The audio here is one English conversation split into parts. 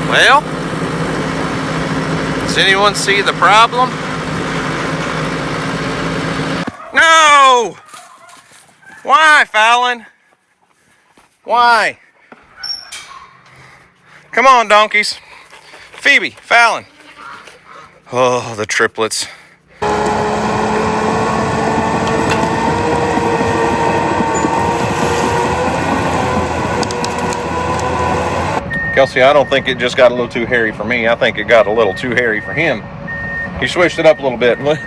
Well, does anyone see the problem? No! Why, Fallon? Why? Come on, donkeys. Phoebe, Fallon. Oh, the triplets. Kelsey, I don't think it just got a little too hairy for me. I think it got a little too hairy for him. He switched it up a little bit. Went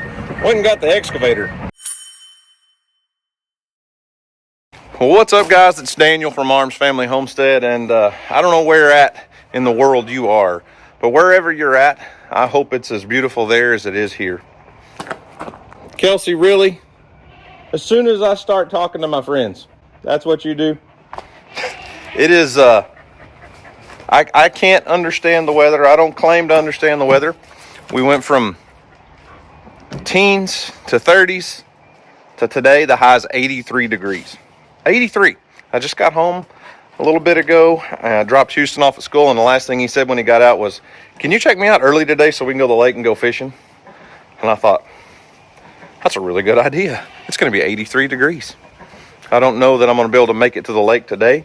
and got the excavator. Well, what's up, guys? It's Daniel from Arms Family Homestead, and I don't know where at in the world you are, but wherever you're at, I hope it's as beautiful there as it is here. Kelsey, really? As soon as I start talking to my friends, that's what you do? It is, I can't understand the weather. I don't claim to understand the weather. We went from teens to 30s to today. The high is 83 degrees. 83. I just got home a little bit ago. I dropped Houston off at school, and the last thing he said when he got out was, "Can you check me out early today so we can go to the lake and go fishing?" And I thought, that's a really good idea. It's going to be 83 degrees. I don't know that I'm going to be able to make it to the lake today,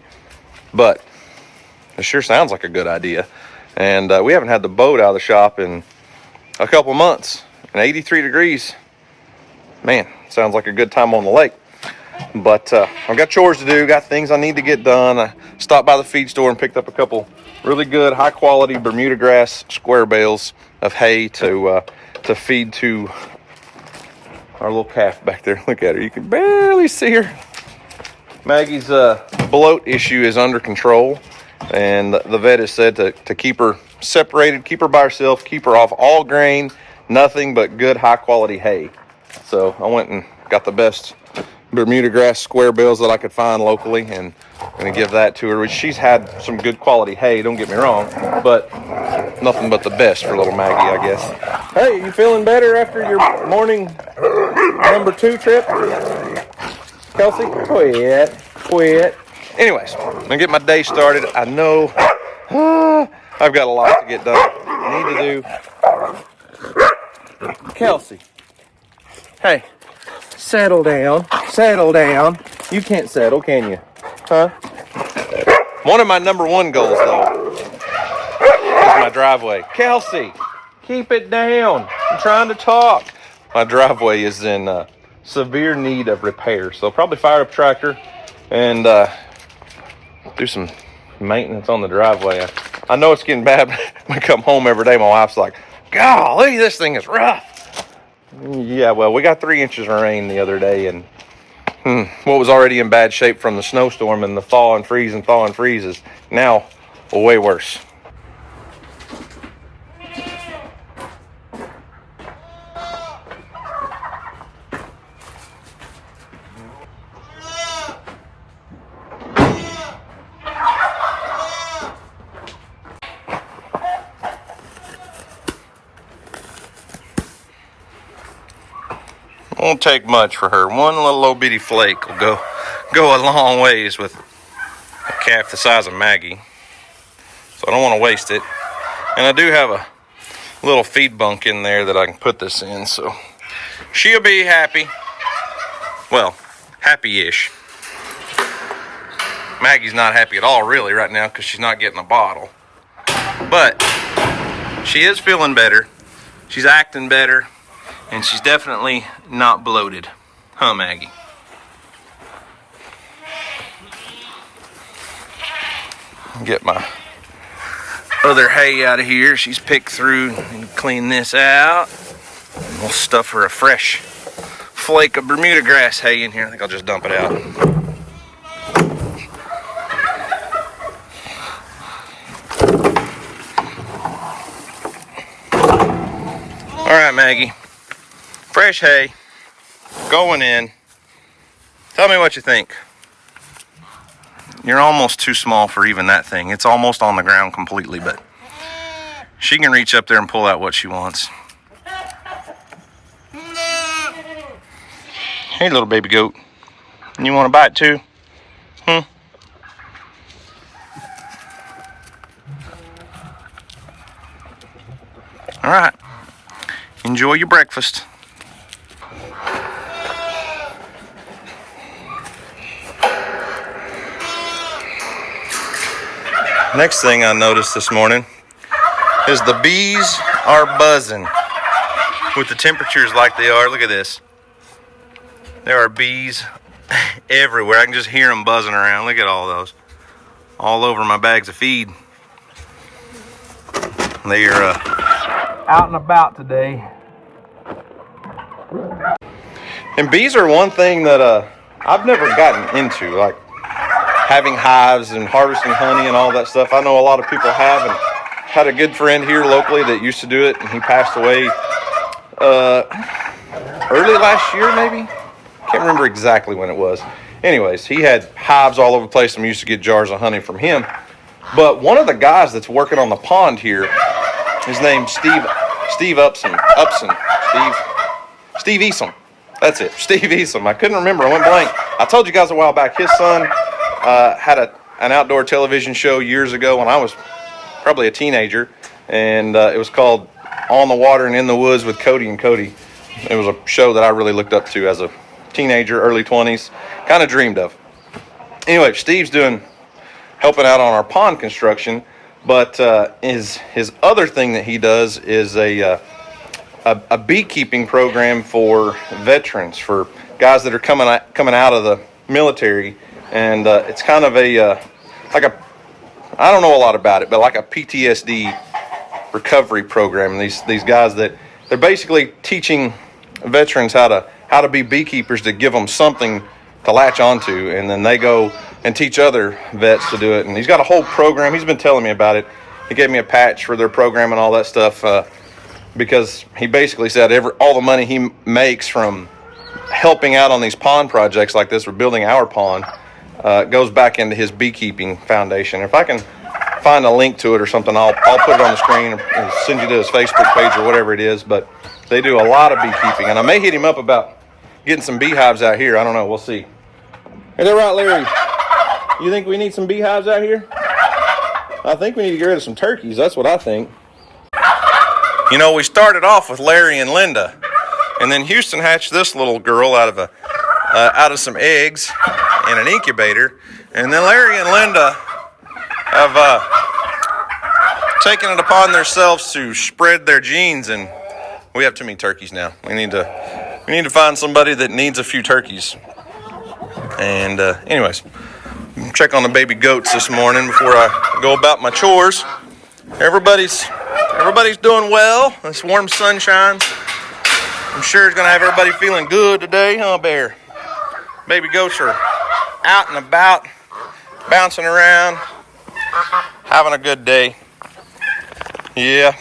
but it sure sounds like a good idea. And we haven't had the boat out of the shop in a couple months. And 83 degrees, man, sounds like a good time on the lake. But I've got chores to do, got things I need to get done. I stopped by the feed store and picked up a couple really good, high-quality Bermuda grass square bales of hay to feed to our little calf back there. Look at her. You can barely see her. Maggie's bloat issue is under control, and the vet has said to keep her separated, keep her by herself, keep her off all grain, nothing but good, high-quality hay. So I went and got the best Bermuda grass square bales that I could find locally, and I'm going to give that to her, which she's had some good quality hay, don't get me wrong, but nothing but the best for little Maggie, I guess. Hey, you feeling better after your morning number 2 trip? Kelsey, quit. Anyways, I'm going to get my day started. I know I've got a lot to get done. I need to do. Kelsey, hey. Settle down. You can't settle, can you? Huh? One of my number 1 goals, though, is my driveway. Kelsey, keep it down. I'm trying to talk. My driveway is in severe need of repair, so I'll probably fire up a tractor and do some maintenance on the driveway. I know it's getting bad. When I come home every day, my wife's like, "Golly, this thing is rough." Yeah, well, we got 3 inches of rain the other day, and what was already in bad shape from the snowstorm and the thaw and freeze is now way worse. Won't take much for her. One little old bitty flake will go a long ways with a calf the size of Maggie. So I don't want to waste it. And I do have a little feed bunk in there that I can put this in, so she'll be happy. Well, happy-ish. Maggie's not happy at all really right now because she's not getting a bottle. But she is feeling better. She's acting better. And she's definitely not bloated. Huh, Maggie? Get my other hay out of here. She's picked through and clean this out. And we'll stuff her a fresh flake of Bermuda grass hay in here. I think I'll just dump it out. All right, Maggie. Fresh hay, going in. Tell me what you think. You're almost too small for even that thing. It's almost on the ground completely, but she can reach up there and pull out what she wants. Hey, little baby goat. You want to bite too? All right. Enjoy your breakfast. Next thing I noticed this morning is the bees are buzzing with the temperatures like they are. Look at this. There are bees everywhere. I can just hear them buzzing around. Look at all those. All over my bags of feed. They are out and about today. And bees are one thing that I've never gotten into, like having hives and harvesting honey and all that stuff. I know a lot of people have, and had a good friend here locally that used to do it, and he passed away early last year, maybe. Can't remember exactly when it was. Anyways, he had hives all over the place, and we used to get jars of honey from him. But one of the guys that's working on the pond here, his name's Steve Easom. That's it, Steve Easom. I couldn't remember, I went blank. I told you guys a while back, his son had an outdoor television show years ago when I was probably a teenager, and it was called On the Water and in the Woods with Cody and Cody. It was a show that I really looked up to as a teenager, early 20s, kind of dreamed of. Anyway, Steve's helping out on our pond construction, but his other thing that he does is a beekeeping program for veterans, for guys that are coming out of the military, and it's kind of I don't know a lot about it, but like a PTSD recovery program. These guys that they're basically teaching veterans how to be beekeepers, to give them something to latch onto, and then they go and teach other vets to do it. And he's got a whole program. He's been telling me about it. He gave me a patch for their program and all that stuff, because he basically said all the money he makes from helping out on these pond projects like this, or building our pond, goes back into his beekeeping foundation. If I can find a link to it or something, I'll put it on the screen and send you to his Facebook page or whatever it is. But they do a lot of beekeeping, and I may hit him up about getting some beehives out here. I don't know. We'll see. Is that right, Larry? You think we need some beehives out here? I think we need to get rid of some turkeys. That's what I think. You know, we started off with Larry and Linda, and then Houston hatched this little girl out of some eggs in an incubator, and then Larry and Linda have taken it upon themselves to spread their genes, and we have too many turkeys now. We need to find somebody that needs a few turkeys. And anyways, check on the baby goats this morning before I go about my chores. Everybody's doing well. This warm sunshine, I'm sure, it's gonna have everybody feeling good today, huh, Bear? Baby goats are out and about, bouncing around, having a good day. Yeah,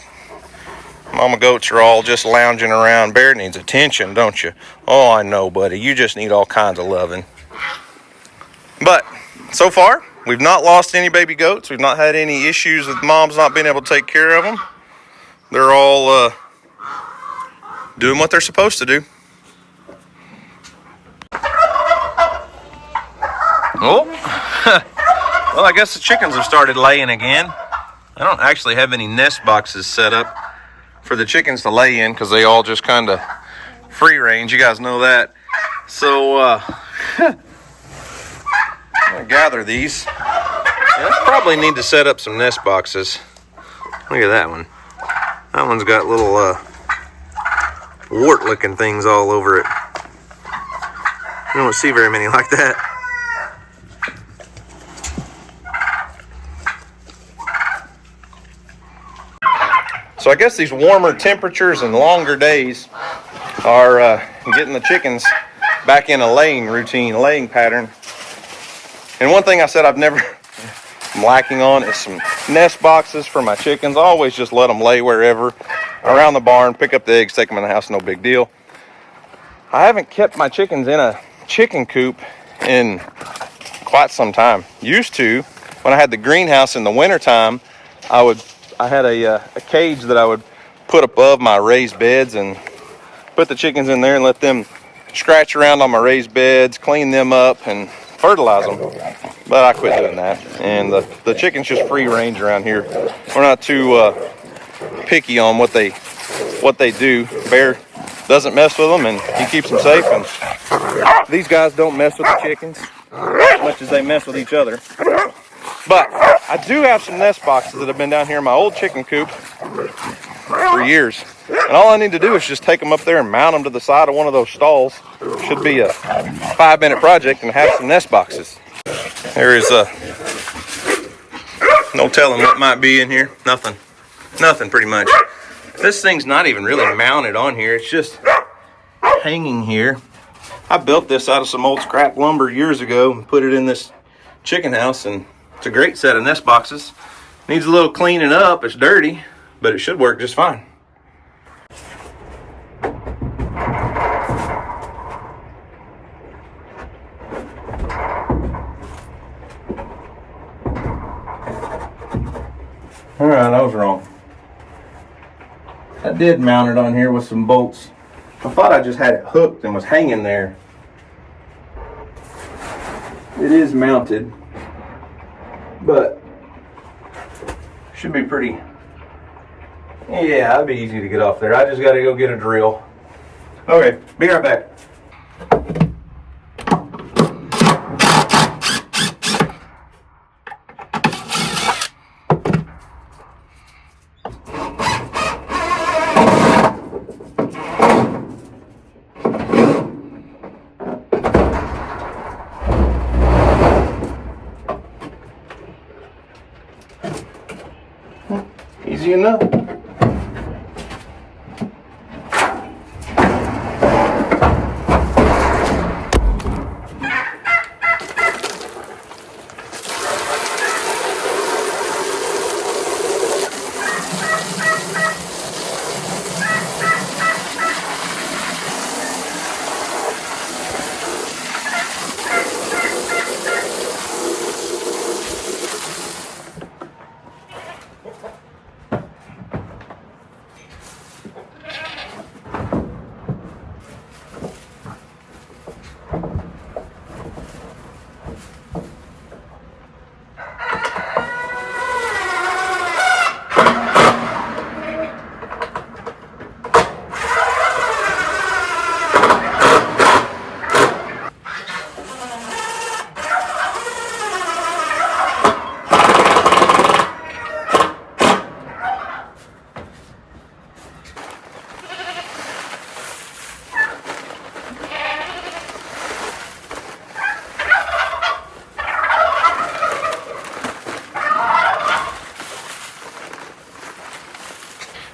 mama goats are all just lounging around. Bear needs attention, don't you? Oh, I know, buddy. You just need all kinds of loving. But so far, we've not lost any baby goats. We've not had any issues with moms not being able to take care of them. They're all doing what they're supposed to do. Oh, well, I guess the chickens have started laying again. I don't actually have any nest boxes set up for the chickens to lay in, because they all just kind of free range. You guys know that. So, I'm gonna gather these. I probably need to set up some nest boxes. Look at that one. That one's got little wart-looking things all over it. You don't see very many like that. So I guess these warmer temperatures and longer days are getting the chickens back in a laying routine, laying pattern. And one thing I said I'm lacking on is some nest boxes for my chickens. I always just let them lay wherever, around the barn, pick up the eggs, take them in the house, no big deal. I haven't kept my chickens in a chicken coop in quite some time. Used to, when I had the greenhouse in the wintertime, I had a cage that I would put above my raised beds and put the chickens in there and let them scratch around on my raised beds, clean them up, and fertilize them. But I quit doing that. And the chickens just free range around here. We're not too picky on what they what they do. Bear doesn't mess with them, and he keeps them safe. And these guys don't mess with the chickens as much as they mess with each other. But I do have some nest boxes that have been down here in my old chicken coop for years. And all I need to do is just take them up there and mount them to the side of one of those stalls. Should be a 5-minute project and have some nest boxes. There is no telling what might be in here. Nothing pretty much. This thing's not even really mounted on here. It's just hanging here. I built this out of some old scrap lumber years ago and put it in this chicken house, and it's a great set of nest boxes. Needs a little cleaning up. It's dirty, but it should work just fine. All right, I was wrong. I did mount it on here with some bolts. I thought I just had it hooked and was hanging there. It is mounted, but should be pretty. Yeah, that'd be easy to get off there. I just got to go get a drill. Okay, be right back. Easy enough.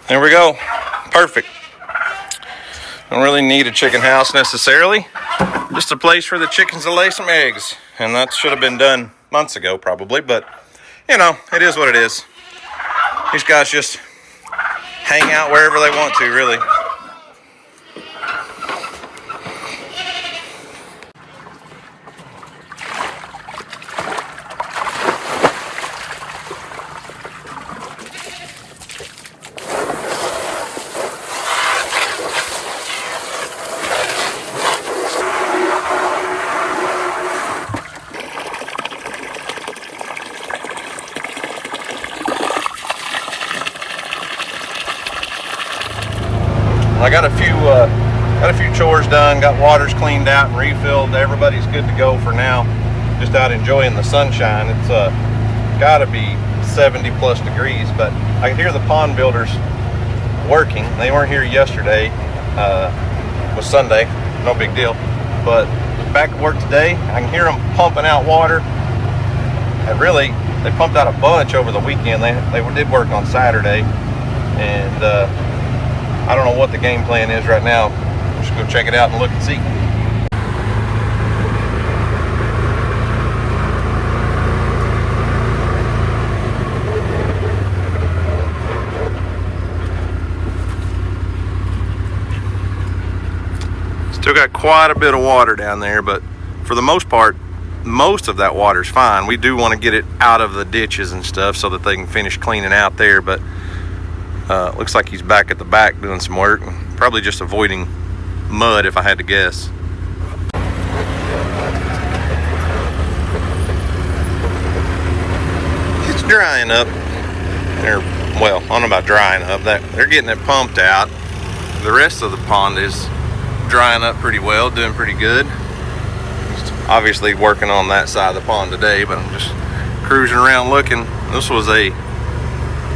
There we go. Perfect. Don't really need a chicken house necessarily. Just a place for the chickens to lay some eggs. And that should have been done months ago probably, but you know, it is what it is. These guys just hang out wherever they want to, really. I got a few chores done, got waters cleaned out and refilled. Everybody's good to go for now. Just out enjoying the sunshine. It's gotta be 70 plus degrees, but I hear the pond builders working. They weren't here yesterday. It was Sunday, no big deal. But back at work today, I can hear them pumping out water. And really, they pumped out a bunch over the weekend. They did work on Saturday, and I don't know what the game plan is right now. Just go check it out and look and see. Still got quite a bit of water down there, but for the most part, most of that water's fine. We do want to get it out of the ditches and stuff so that they can finish cleaning out there, but looks like he's back at the back doing some work. Probably just avoiding mud if I had to guess. It's drying up. Well, I don't know about drying up. They're getting it pumped out. the rest of the pond is drying up pretty well, doing pretty good. Just obviously working on that side of the pond today, but I'm just cruising around looking. This was a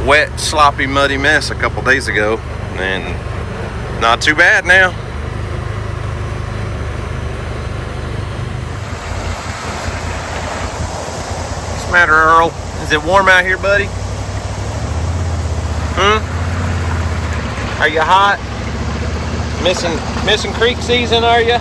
wet, sloppy, muddy mess a couple days ago, and not too bad now. What's the matter, Earl? Is it warm out here, buddy? Are you hot? Missing creek season, are you?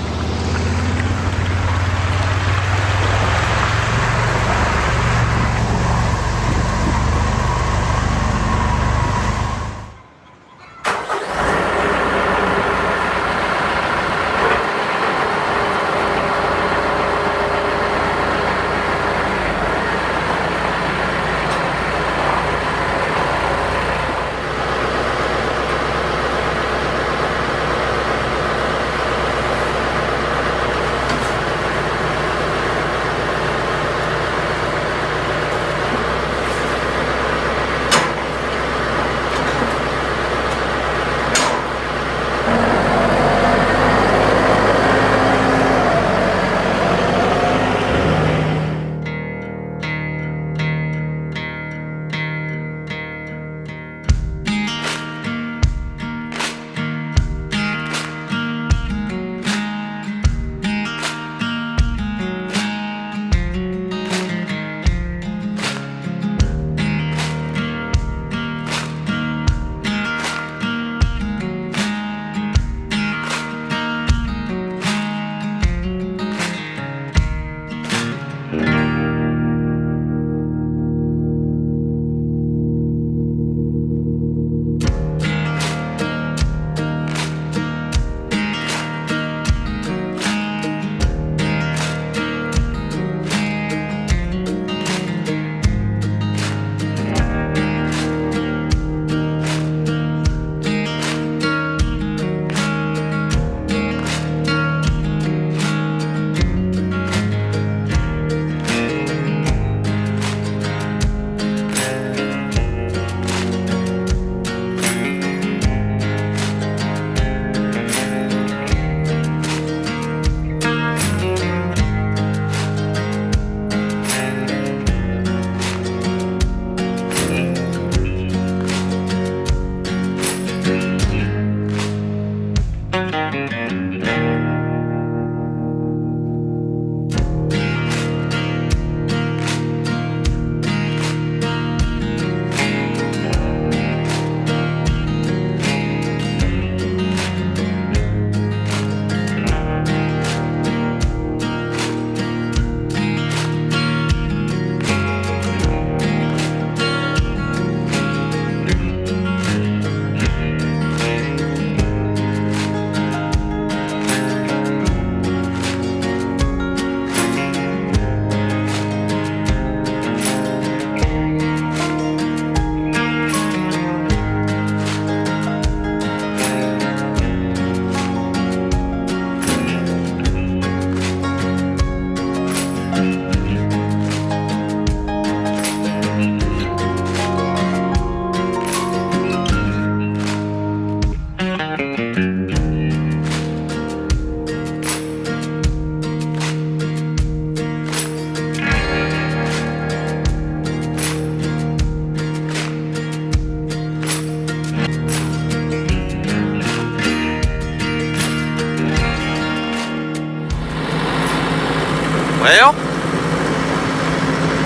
Well,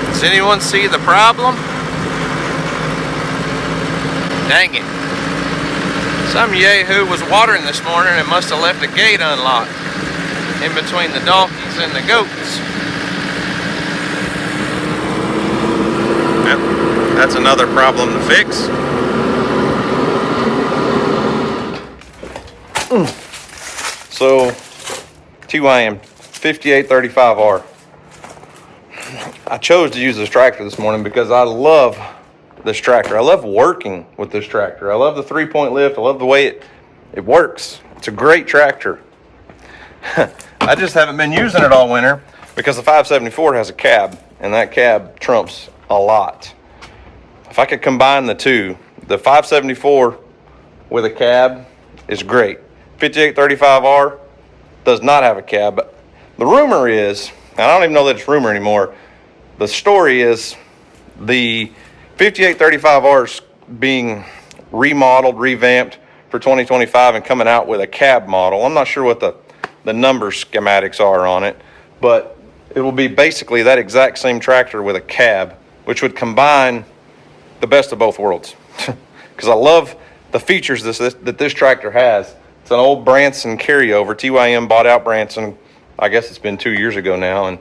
does anyone see the problem? Dang it. Some yahoo was watering this morning and must have left the gate unlocked in between the donkeys and the goats. Yep, that's another problem to fix. So, TYM 5835R. I chose to use this tractor this morning because I love this tractor. I love working with this tractor. I love the 3-point lift. I love the way it works. It's a great tractor. I just haven't been using it all winter because the 574 has a cab, and that cab trumps a lot. If I could combine the two, the 574 with a cab is great. 5835R does not have a cab. But the rumor is, and I don't even know that it's rumor anymore, the story is the 5835R is being remodeled, revamped for 2025 and coming out with a cab model. I'm not sure what the number schematics are on it, but it will be basically that exact same tractor with a cab, which would combine the best of both worlds. Because I love the features that this tractor has. It's an old Branson carryover. TYM bought out Branson, I guess it's been 2 years ago now, and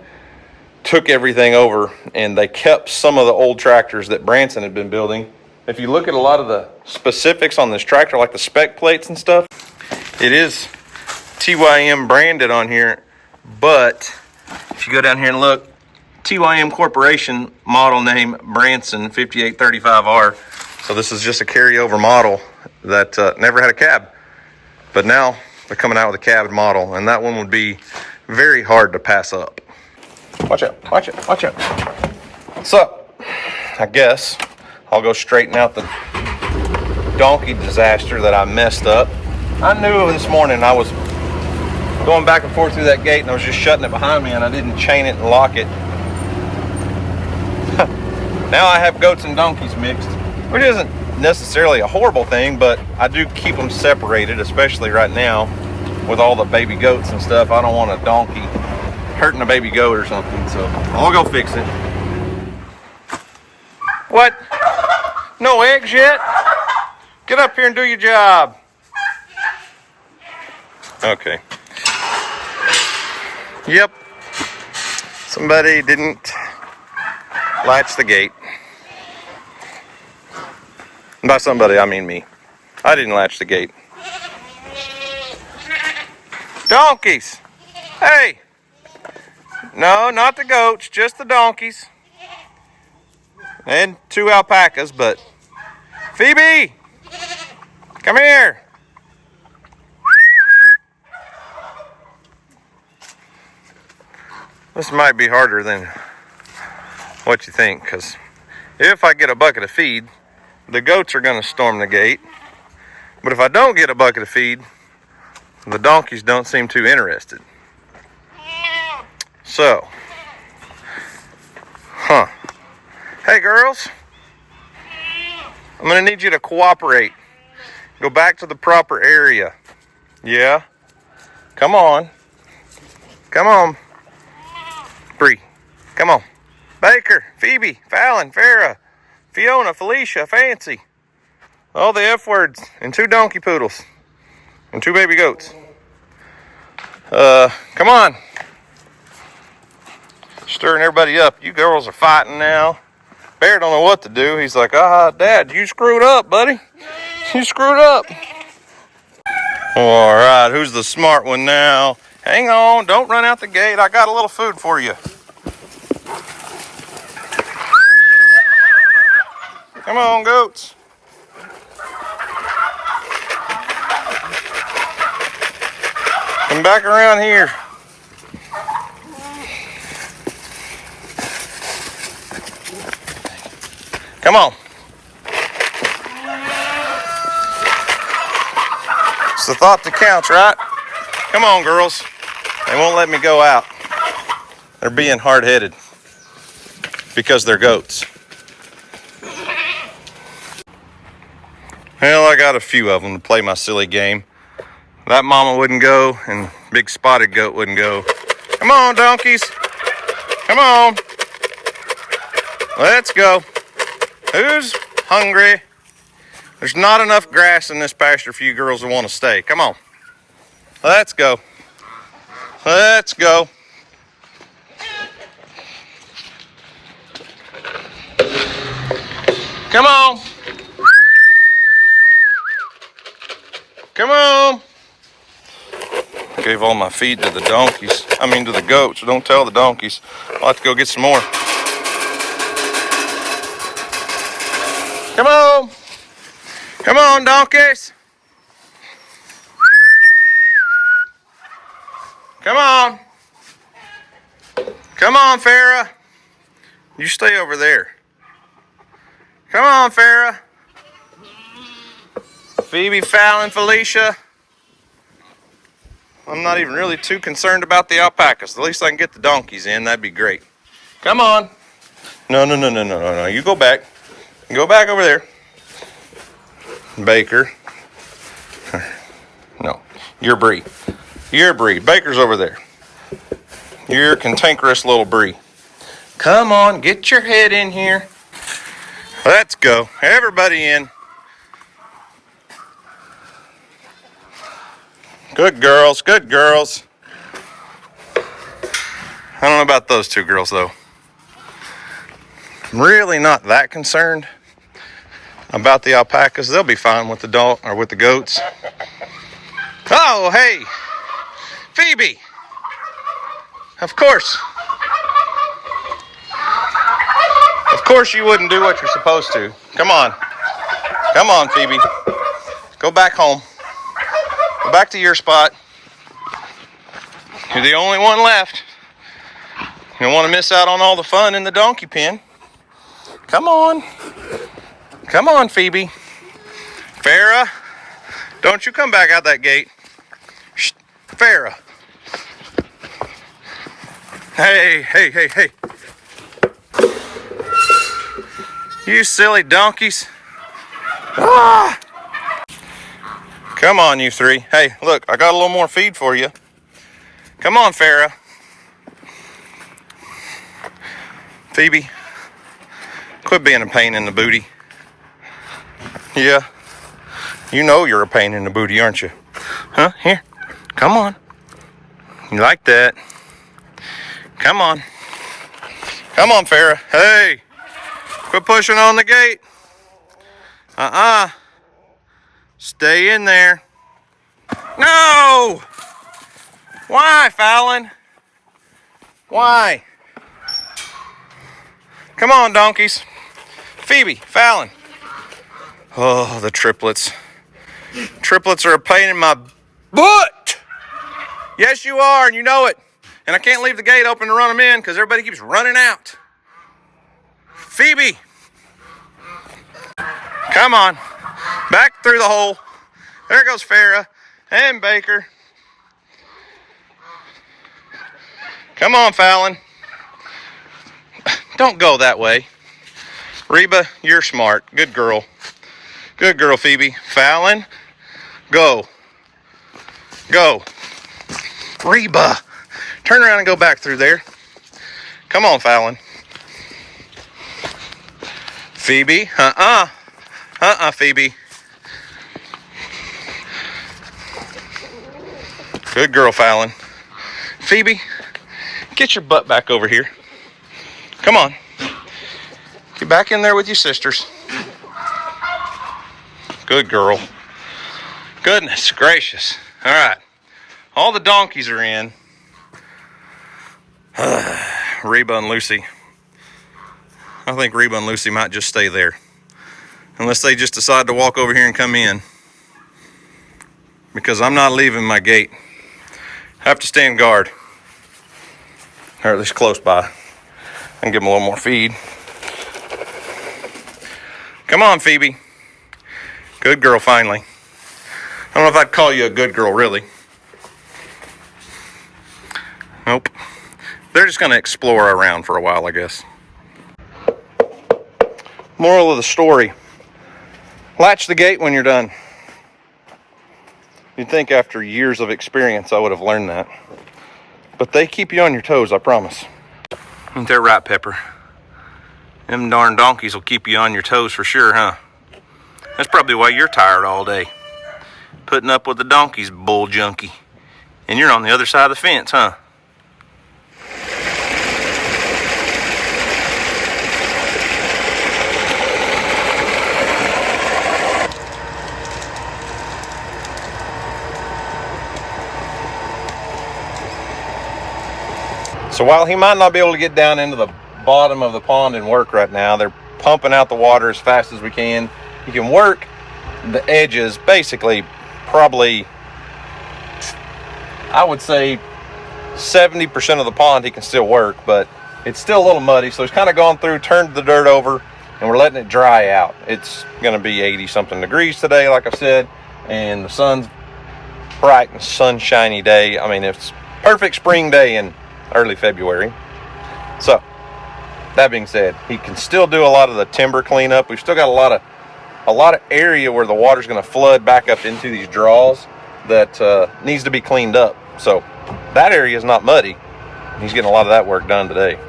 took everything over, and they kept some of the old tractors that Branson had been building. If you look at a lot of the specifics on this tractor, like the spec plates and stuff, it is TYM branded on here, but if you go down here and look, TYM Corporation, model name Branson 5835R. So this is just a carryover model that never had a cab, but now they're coming out with a cab model, and that one would be very hard to pass up. Watch out, watch out, watch out. So, I guess I'll go straighten out the donkey disaster that I messed up. I knew this morning I was going back and forth through that gate, and I was just shutting it behind me, and I didn't chain it and lock it. Now I have goats and donkeys mixed, which isn't necessarily a horrible thing, but I do keep them separated, especially right now with all the baby goats and stuff. I don't want a donkey hurting a baby goat or something, so I'll go fix it. What? No eggs yet? Get up here and do your job. Okay. Yep. Somebody didn't latch the gate. And by somebody, I mean me. I didn't latch the gate. Donkeys! Hey! No, not the goats, just the donkeys. And 2 alpacas, but... Phoebe! Come here! This might be harder than what you think, because if I get a bucket of feed, the goats are going to storm the gate. But if I don't get a bucket of feed, the donkeys don't seem too interested. So, hey girls, I'm going to need you to cooperate. Go back to the proper area. Yeah? Come on. Come on. Bree, come on. Baker, Phoebe, Fallon, Farrah, Fiona, Felicia, Fancy. All the F words, and 2 donkey poodles, and 2 baby goats. Come on. Stirring everybody up. You girls are fighting now. Bear don't know what to do. He's like, Dad, you screwed up, buddy. You screwed up. All right, who's the smart one now? Hang on, don't run out the gate. I got a little food for you. Come on, goats. Come back around here. Come on. It's the thought that counts, right? Come on, girls. They won't let me go out. They're being hard-headed because they're goats. Well, I got a few of them to play my silly game. That mama wouldn't go, and big spotted goat wouldn't go. Come on, donkeys. Come on. Let's go. Who's hungry? There's not enough grass in this pasture for you girls to want to stay. Come on. Let's go. Let's go. Come on. Come on. Gave all my feed to the donkeys. To the goats. Don't tell the donkeys. I'll have to go get some more. Come on. Come on, donkeys. Come on. Come on, Farrah. You stay over there. Come on, Farrah. Phoebe, Fallon, Felicia. I'm not even really too concerned about the alpacas. At least I can get the donkeys in. That'd be great. Come on. No. You go back. Go back over there. Baker. No, you're Bree. You're Bree. Baker's over there. You're cantankerous little Bree. Come on, get your head in here. Let's go. Everybody in. Good girls, good girls. I don't know about those two girls though. I'm really not that concerned about the alpacas. They'll be fine with the dog or with the goats. Oh, hey, Phoebe. Of course. Of course you wouldn't do what you're supposed to. Come on. Come on, Phoebe. Go back home. Go back to your spot. You're the only one left. You don't want to miss out on all the fun in the donkey pen. Come on. Come on, Phoebe. Farrah, don't you come back out that gate. Shh, Farrah. Hey. You silly donkeys. Ah! Come on, you three. Hey, look, I got a little more feed for you. Come on, Farrah. Phoebe, quit being a pain in the booty. Yeah, you know you're a pain in the booty, aren't you? Huh? Here, come on. You like that? Come on. Come on, Farrah. Hey, quit pushing on the gate. Stay in there. No! Why, Fallon? Why? Come on, donkeys. Phoebe, Fallon. Oh, the triplets. Triplets are a pain in my butt. Yes, you are, and you know it. And I can't leave the gate open to run them in because everybody keeps running out. Phoebe. Come on. Back through the hole. There goes Farrah and Baker. Come on, Fallon. Don't go that way. Reba, you're smart. Good girl. Good girl, Phoebe. Fallon, go. Go. Reba, turn around and go back through there. Come on, Fallon. Phoebe, Phoebe. Good girl, Fallon. Phoebe, get your butt back over here. Come on. Get back in there with your sisters. Good girl. Goodness gracious. All right. All the donkeys are in. Reba and Lucy. I think Reba and Lucy might just stay there. Unless they just decide to walk over here and come in. Because I'm not leaving my gate. I have to stand guard. Or at least close by. And give them a little more feed. Come on, Phoebe. Good girl, finally. I don't know if I'd call you a good girl, really. Nope. They're just going to explore around for a while, I guess. Moral of the story. Latch the gate when you're done. You'd think after years of experience I would have learned that. But they keep you on your toes, I promise. Ain't that right, Pepper? Them darn donkeys will keep you on your toes for sure, huh? That's probably why you're tired all day. Putting up with the donkeys, bull junkie. And you're on the other side of the fence, huh? So while he might not be able to get down into the bottom of the pond and work right now, they're pumping out the water as fast as we can. He can work the edges, basically, probably, I would say 70% of the pond he can still work, but it's still a little muddy. So he's kind of gone through, turned the dirt over, and we're letting it dry out. It's going to be 80 something degrees today, like I said, and the sun's bright and sunshiny day. I mean, it's perfect spring day in early February. So that being said, he can still do a lot of the timber cleanup. We've still got a lot of area where the water's going to flood back up into these draws that needs to be cleaned up. So that area is not muddy. He's getting a lot of that work done today.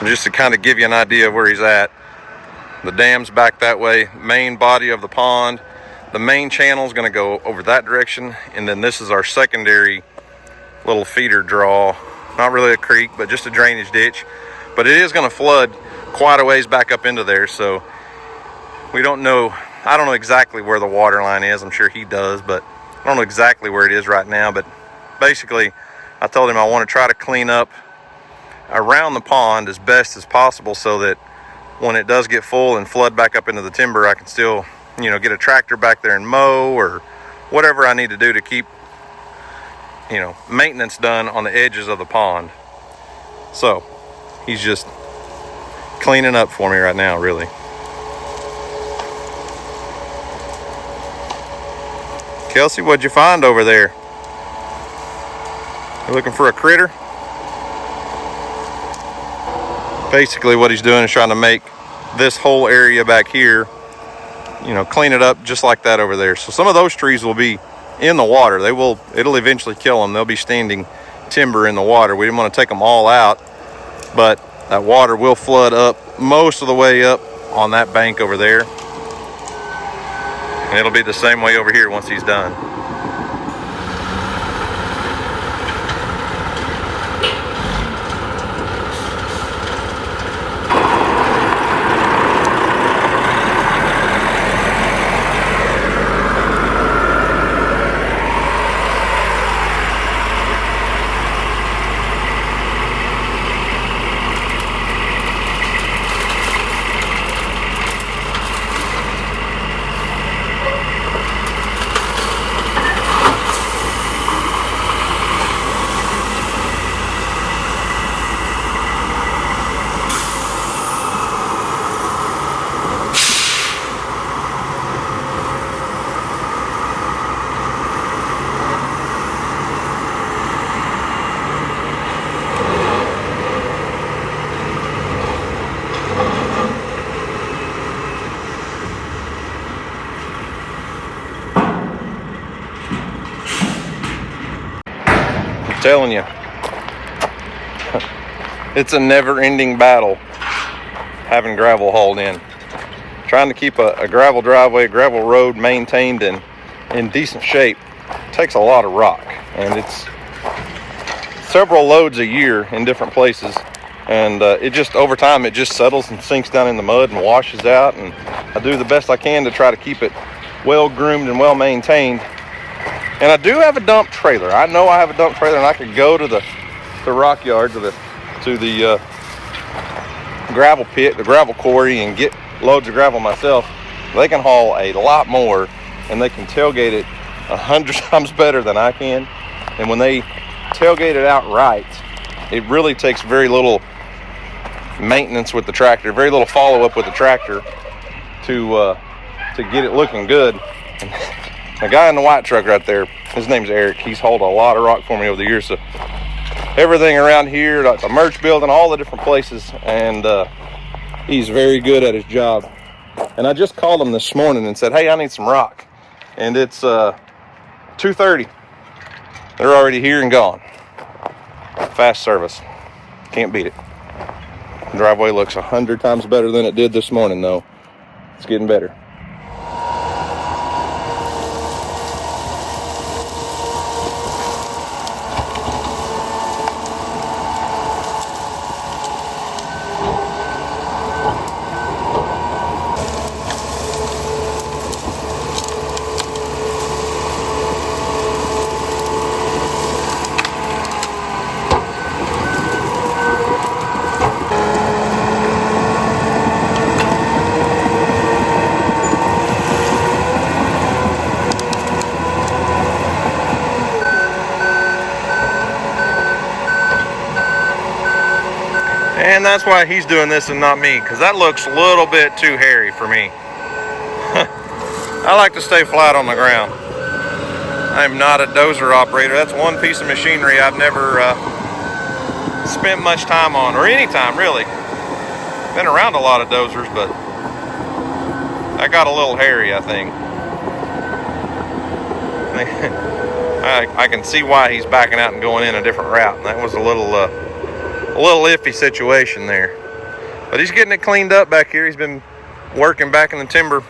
Just to kind of give you an idea of where he's at, the dam's back that way, main body of the pond. The main channel is going to go over that direction, and then this is our secondary little feeder draw. Not really a creek, but just a drainage ditch. But it is going to flood quite a ways back up into there, so we don't know. I don't know exactly where the water line is. I'm sure he does, but I don't know exactly where it is right now. But basically, I told him I want to try to clean up around the pond as best as possible so that when it does get full and flood back up into the timber, I can still, you know, get a tractor back there and mow or whatever I need to do to keep, you know, maintenance done on the edges of the pond. So he's just cleaning up for me right now, really. Kelsey, what'd you find over there? You looking for a critter? Basically what he's doing is trying to make this whole area back here, you know, clean it up just like that over there. So some of those trees will be in the water. It'll eventually kill them. They'll be standing timber in the water. We didn't want to take them all out, but that water will flood up most of the way up on that bank over there. And it'll be the same way over here once he's done. Telling you, it's a never-ending battle having gravel hauled in. Trying to keep a gravel driveway, gravel road maintained and in decent shape takes a lot of rock, and it's several loads a year in different places, and it just over time it just settles and sinks down in the mud and washes out. And I do the best I can to try to keep it well groomed and well maintained. And I do have a dump trailer. I know I have a dump trailer, and I could go to the rock yard, to the gravel pit, the gravel quarry, and get loads of gravel myself. They can haul a lot more, and they can tailgate it 100 times better than I can. And when they tailgate it out right, it really takes very little maintenance with the tractor, very little follow-up with the tractor to get it looking good. The guy in the white truck right there, his name's Eric. He's hauled a lot of rock for me over the years. So everything around here, like the merch building, all the different places, and he's very good at his job. And I just called him this morning and said, hey, I need some rock. And it's 2:30. They're already here and gone. Fast service. Can't beat it. The driveway looks 100 times better than it did this morning, though. It's getting better. And that's why he's doing this and not me, because that looks a little bit too hairy for me. I like to stay flat on the ground. I'm not a dozer operator. That's one piece of machinery I've never spent much time on, or any time really. Been around a lot of dozers, but that got a little hairy, I think. I can see why he's backing out and going in a different route. That was a little iffy situation there. But he's getting it cleaned up back here. He's been working back in the timber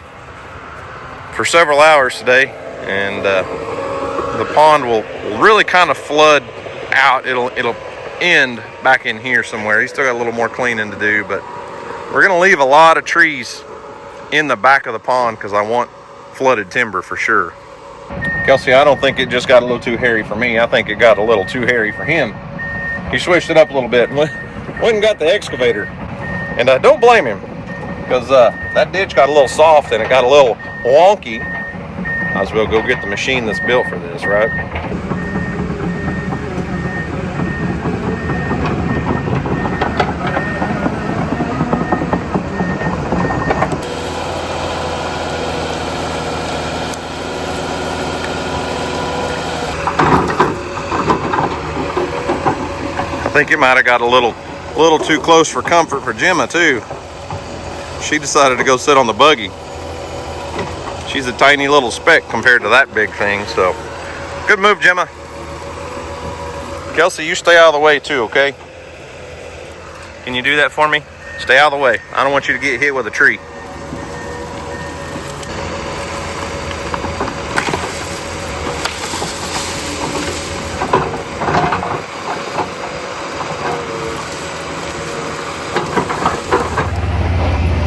for several hours today, and the pond will really kind of flood out. It'll end back in here somewhere. He's still got a little more cleaning to do, but we're gonna leave a lot of trees in the back of the pond because I want flooded timber for sure. Kelsey, I don't think it just got a little too hairy for me. I think it got a little too hairy for him. He switched it up a little bit. Went and got the excavator, and don't blame him, because that ditch got a little soft and it got a little wonky. Might as well go get the machine that's built for this, right? I think it might have got a little too close for comfort for Gemma too. She decided to go sit on the buggy. She's a tiny little speck compared to that big thing, so good move, Gemma. Kelsey, you stay out of the way too, okay? Can you do that for me? Stay out of the way. I don't want you to get hit with a tree.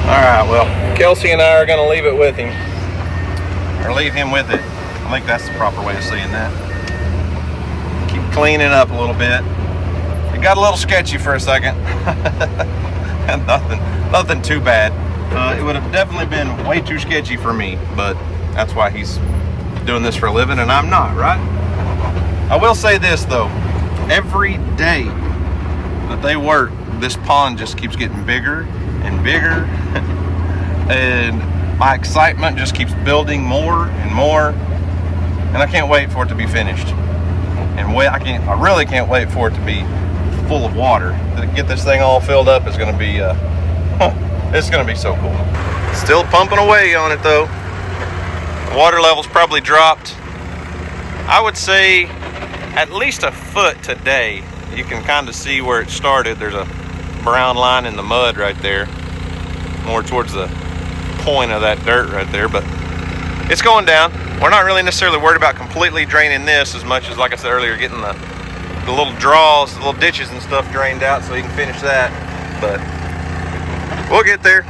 Alright, well, Kelsey and I are going to leave it with him. Or leave him with it. I think that's the proper way of saying that. Keep cleaning up a little bit. It got a little sketchy for a second. And nothing too bad. It would have definitely been way too sketchy for me, but that's why he's doing this for a living and I'm not, right? I will say this though. Every day that they work, this pond just keeps getting bigger and bigger, and my excitement just keeps building more and more, and I can't wait for it to be finished. And I really can't wait for it to be full of water. To get this thing all filled up is going to be it's going to be so cool. Still pumping away on it though. The water level's probably dropped, I would say, at least a foot today. You can kind of see where it started. There's a brown line in the mud right there, more towards the point of that dirt right there, but it's going down. We're not really necessarily worried about completely draining this as much as, like I said earlier, getting the little draws, the little ditches and stuff drained out so you can finish that, but we'll get there.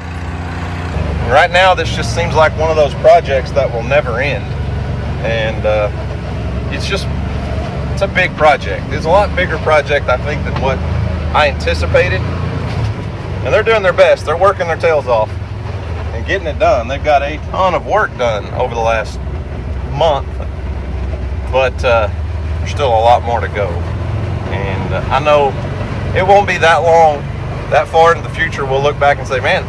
Right now this just seems like one of those projects that will never end, and it's a big project. It's a lot bigger project, I think, than what I anticipated, and they're doing their best. They're working their tails off and getting it done. They've got a ton of work done over the last month, but there's still a lot more to go, and I know it won't be that long, that far into the future we'll look back and say, man,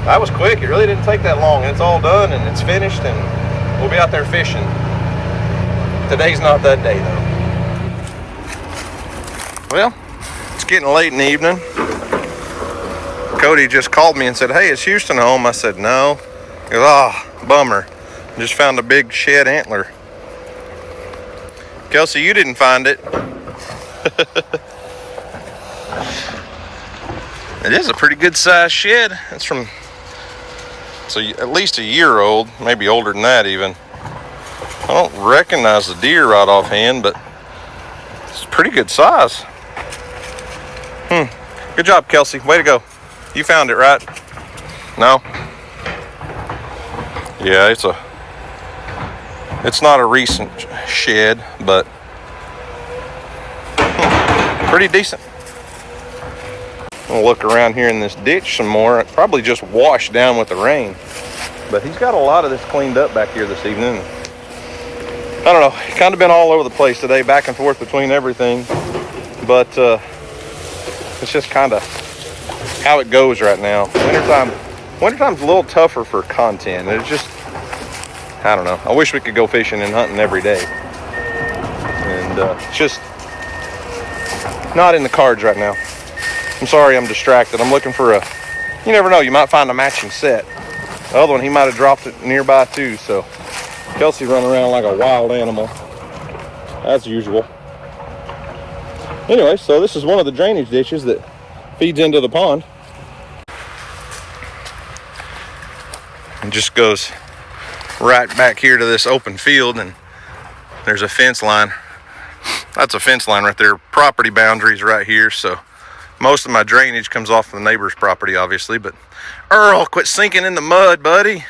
that was quick. It really didn't take that long. It's all done and it's finished and we'll be out there fishing. Today's not that day though. Well, it's getting late in the evening. Cody just called me and said, hey, is Houston home? I said, no. He goes, oh, bummer. Just found a big shed antler. Kelsey, you didn't find it. It is a pretty good sized shed. It's at least a year old, maybe older than that even. I don't recognize the deer right offhand, but it's pretty good size. Good job, Kelsey. Way to go. You found it, right? No? Yeah, it's not a recent shed, but pretty decent. I'll look around here in this ditch some more. It probably just washed down with the rain, but he's got a lot of this cleaned up back here this evening. I don't know, kind of been all over the place today, back and forth between everything, but it's just kind of how it goes right now. Wintertime's a little tougher for content. It's just, I don't know. I wish we could go fishing and hunting every day. And it's just not in the cards right now. I'm sorry, I'm distracted. I'm looking for you never know, you might find a matching set. The other one, he might have dropped it nearby too, so Kelsey running around like a wild animal, as usual. Anyway, so this is one of the drainage ditches that feeds into the pond. It just goes right back here to this open field, and there's a fence line. That's a fence line right there. Property boundaries right here, so most of my drainage comes off the neighbor's property, obviously. But Earl, quit sinking in the mud, buddy.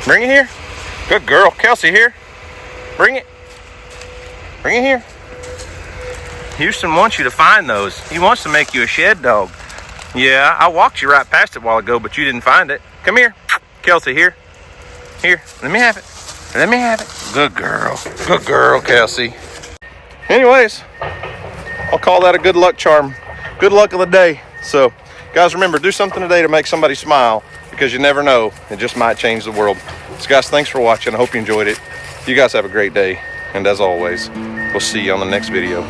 Bring it here. Good girl. Kelsey, here. Bring it. Bring it here. Houston wants you to find those. He wants to make you a shed dog. Yeah, I walked you right past it a while ago, but you didn't find it. Come here. Kelsey, here. Here, let me have it. Let me have it. Good girl. Good girl, Kelsey. Anyways, I'll call that a good luck charm. Good luck of the day. So, guys, remember, do something today to make somebody smile, because you never know. It just might change the world. So, guys, thanks for watching. I hope you enjoyed it. You guys have a great day. And as always, we'll see you on the next video.